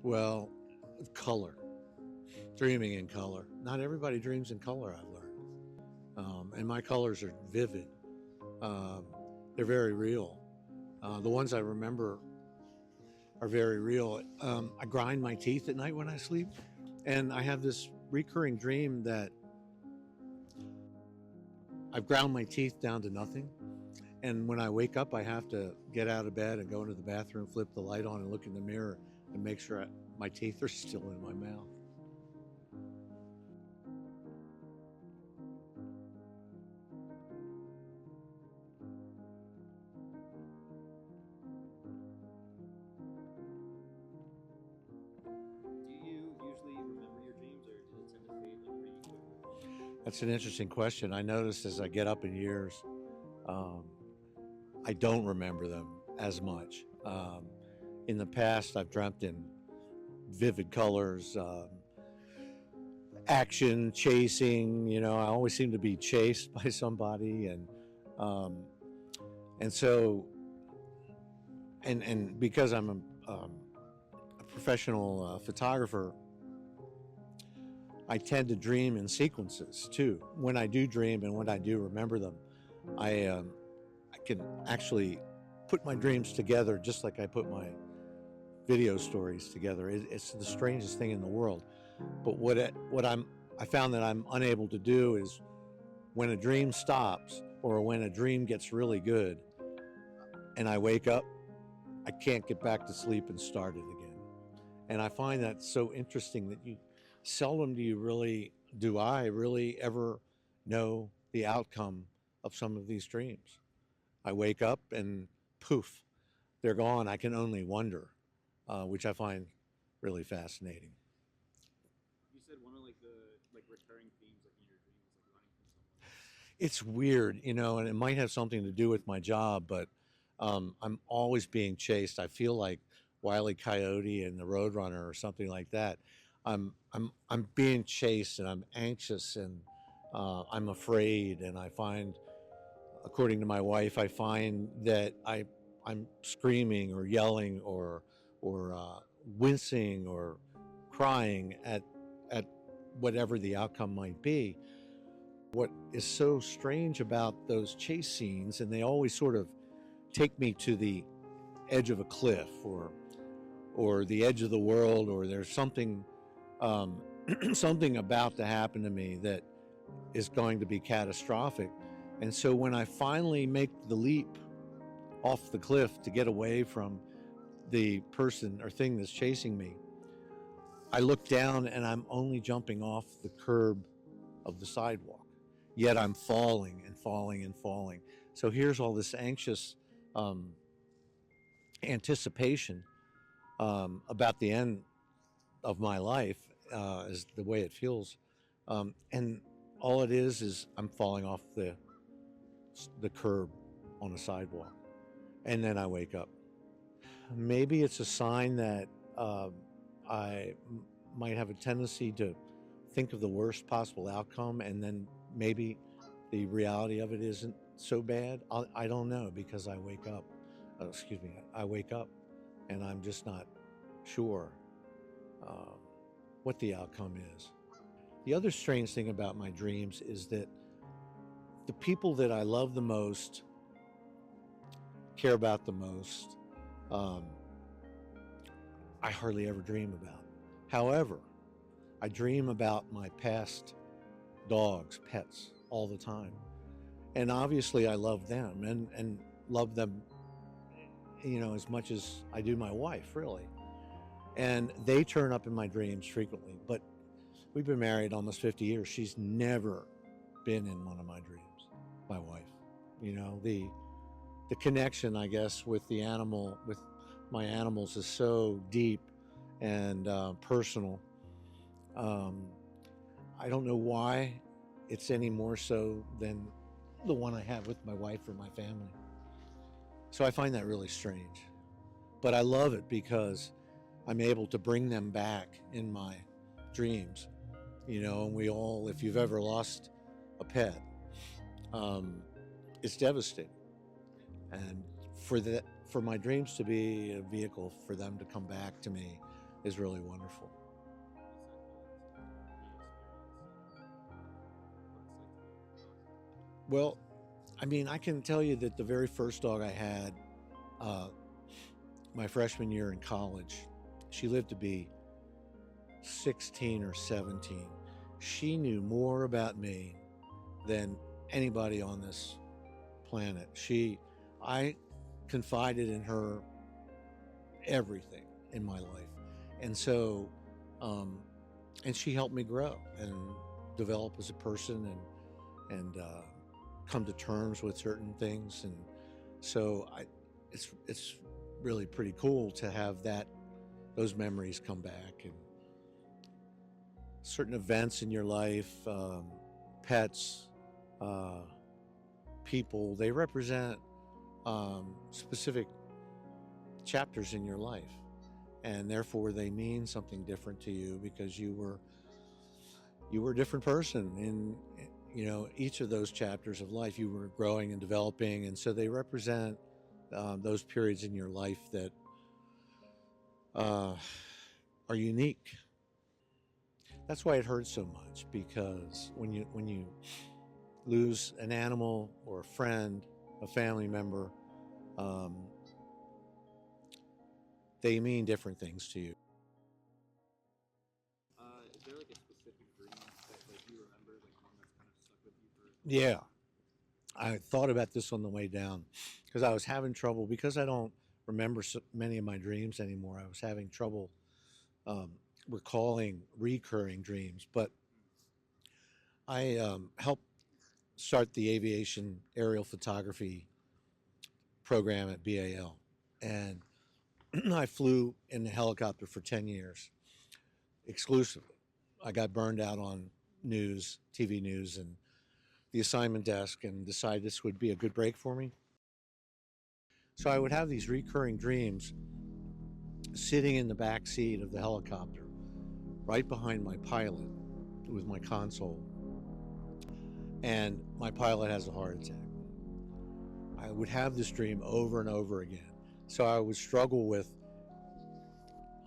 Well, color, dreaming in color. Not everybody dreams in color, I've learned. And my colors are vivid. Um, they're very real. The ones I remember are very real. I grind my teeth at night when I sleep, and I have this recurring dream that I've ground my teeth down to nothing. And when I wake up, I have to get out of bed and go into the bathroom, flip the light on, and look in the mirror and make sure my teeth are still in my mouth. Do you usually remember your dreams, or did it tend to fade like pretty quickly? That's an interesting question. I noticed as I get up in years, um, I don't remember them as much. In the past, I've dreamt in vivid colors, action, chasing. I always seem to be chased by somebody, um, and so and because I'm a professional photographer, I tend to dream in sequences too. When I do dream and when I do remember them, I can actually put my dreams together just like I put my video stories together. It's the strangest thing in the world. But I found that I'm unable to do is when a dream stops or when a dream gets really good and I wake up, I can't get back to sleep and start it again. And I find that so interesting that you seldom do I really ever know the outcome of some of these dreams. I wake up and poof, they're gone. I can only wonder, which I find really fascinating. You said one of the recurring themes like in your dream is like running from someone. It's weird, and it might have something to do with my job, but I'm always being chased. I feel like Wile E. Coyote and the Roadrunner or something like that. I'm being chased and I'm anxious and I'm afraid and I find, according to my wife, I find that I'm screaming or yelling or wincing or crying at whatever the outcome might be. What is so strange about those chase scenes, and they always sort of take me to the edge of a cliff or the edge of the world, or there's something something about to happen to me that is going to be catastrophic. And so when I finally make the leap off the cliff to get away from the person or thing that's chasing me, I look down and I'm only jumping off the curb of the sidewalk. Yet I'm falling and falling and falling. So here's all this anxious um, anticipation about the end of my life, is the way it feels. And all it is I'm falling off the curb on the sidewalk. And then I wake up. Maybe it's a sign that I might have a tendency to think of the worst possible outcome, and then maybe the reality of it isn't so bad. I don't know because I wake up. Excuse me. I wake up, and I'm just not sure uh, what the outcome is. The other strange thing about my dreams is that the people that I love the most, care about the most, um, I hardly ever dream about. However, I dream about my past dogs, pets, all the time. And obviously, I love them and love them, as much as I do my wife, really. And they turn up in my dreams frequently. But we've been married almost 50 years. She's never been in one of my dreams, my wife. The connection, I guess, with my animals is so deep and personal. Um, I don't know why it's any more so than the one I have with my wife or my family. So I find that really strange. But I love it because I'm able to bring them back in my dreams. And if you've ever lost a pet, um, it's devastating. And for my dreams to be a vehicle for them to come back to me, is really wonderful. Well, I mean, I can tell you that the very first dog I had, uh, my freshman year in college, she lived to be 16 or 17. She knew more about me than anybody on this planet. I confided in her everything in my life. And so, um, and she helped me grow and develop as a person and come to terms with certain things. And so it's really pretty cool to have those memories come back and certain events in your life, pets, uh, people, they represent specific chapters in your life. And therefore, they mean something different to you because you were a different person in each of those chapters of life. You were growing and developing, and so they represent those periods in your life that uh, are unique. That's why it hurts so much, because when you lose an animal or a friend, a family member, um, they mean different things to you. Is there like a specific dream that like you remember, like one that's kind of stuck with you for a long Yeah, time? I thought about this on the way down because I was having trouble because I don't remember so many of my dreams anymore. I was having trouble um, recalling recurring dreams, but I helped start the aviation aerial photography program at BAL, and I flew in the helicopter for 10 years exclusively. I got burned out on TV news, and the assignment desk, and decided this would be a good break for me. So I would have these recurring dreams sitting in the back seat of the helicopter, right behind my pilot with my console, and my pilot has a heart attack. I would have this dream over and over again. So I would struggle with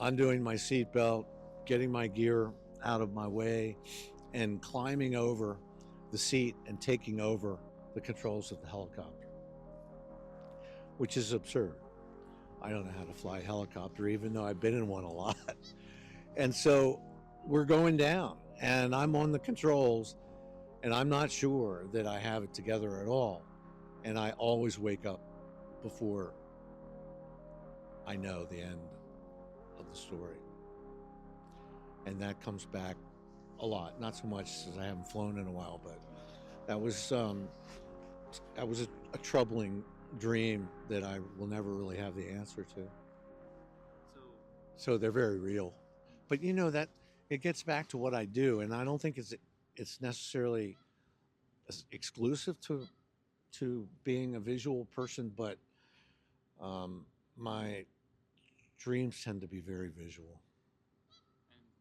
undoing my seatbelt, getting my gear out of my way, and climbing over the seat and taking over the controls of the helicopter, which is absurd. I don't know how to fly a helicopter, even though I've been in one a lot. And so we're going down, and I'm on the controls, and I'm not sure that I have it together at all. And I always wake up before I know the end of the story. And that comes back a lot. Not so much as I haven't flown in a while, but that was um, that was a troubling dream that I will never really have the answer to. So, So they're very real. But that it gets back to what I do, and I don't think it's necessarily exclusive to being a visual person, but my dreams tend to be very visual.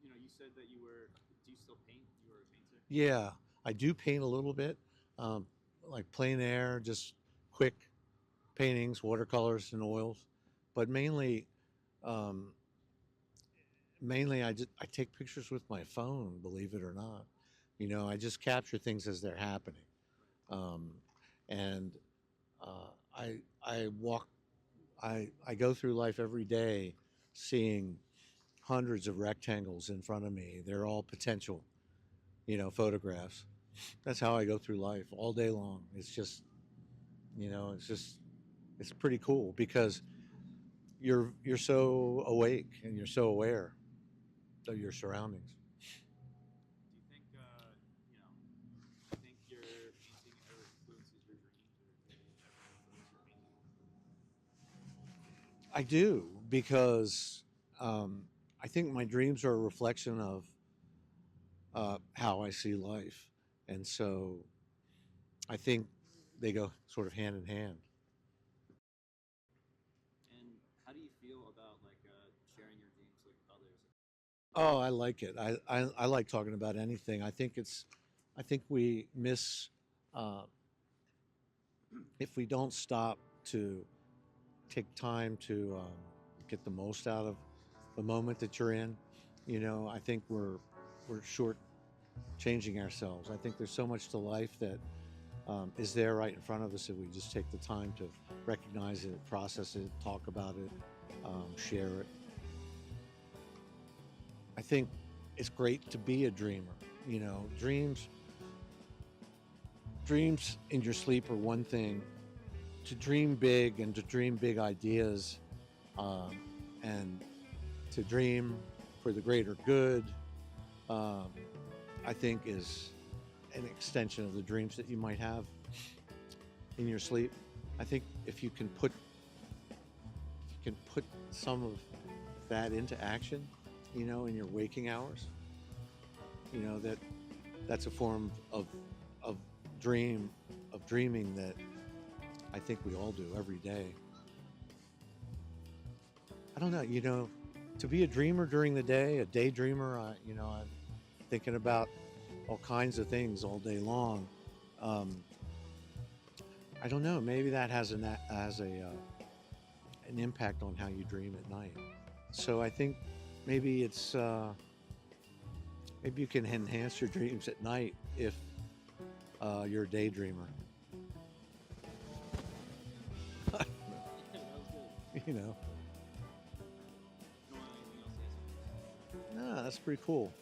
and you said that you were. Do you still paint? You were a painter. Yeah, I do paint a little bit, um, like plein air, just quick paintings, watercolors, and oils, but um, mainly I take pictures with my phone. Believe it or not, I just capture things as they're happening, um, and I walk I go through life every day seeing hundreds of rectangles in front of me. They're all potential, photographs. That's how I go through life all day long. It's pretty cool because you're so awake and you're so aware of your surroundings. Do you think do you think your painting ever influences your dreams, or do they ever influence your painting? I do because um, I think my dreams are a reflection of how I see life, and so I think they go sort of hand in hand. And how do you feel about like sharing your dreams with others? Oh, I like it. I like talking about anything. I think we miss uh, if we don't stop to take time to get the most out of the moment that you're in. You know, I think we're short changing ourselves. I think there's so much to life that is there right in front of us if we just take the time to recognize it, process it, talk about it, share it. I think it's great to be a dreamer. You know, dreams in your sleep are one thing. To dream big and to dream big ideas, um, and to dream for the greater good, um, I think is an extension of the dreams that you might have in your sleep. I think if you can put some of that into action, you know, in your waking hours, you know, that's a form of dream of dreaming that I think we all do every day. I don't know, you know, to be a dreamer during the day, a daydreamer, you know, I'm thinking about all kinds of things all day long. Um, I don't know. Maybe that has an impact on how you dream at night. So I think maybe maybe you can enhance your dreams at night if you're a daydreamer. Yeah, that was good. You know, You want anything else to say? no, that's pretty cool.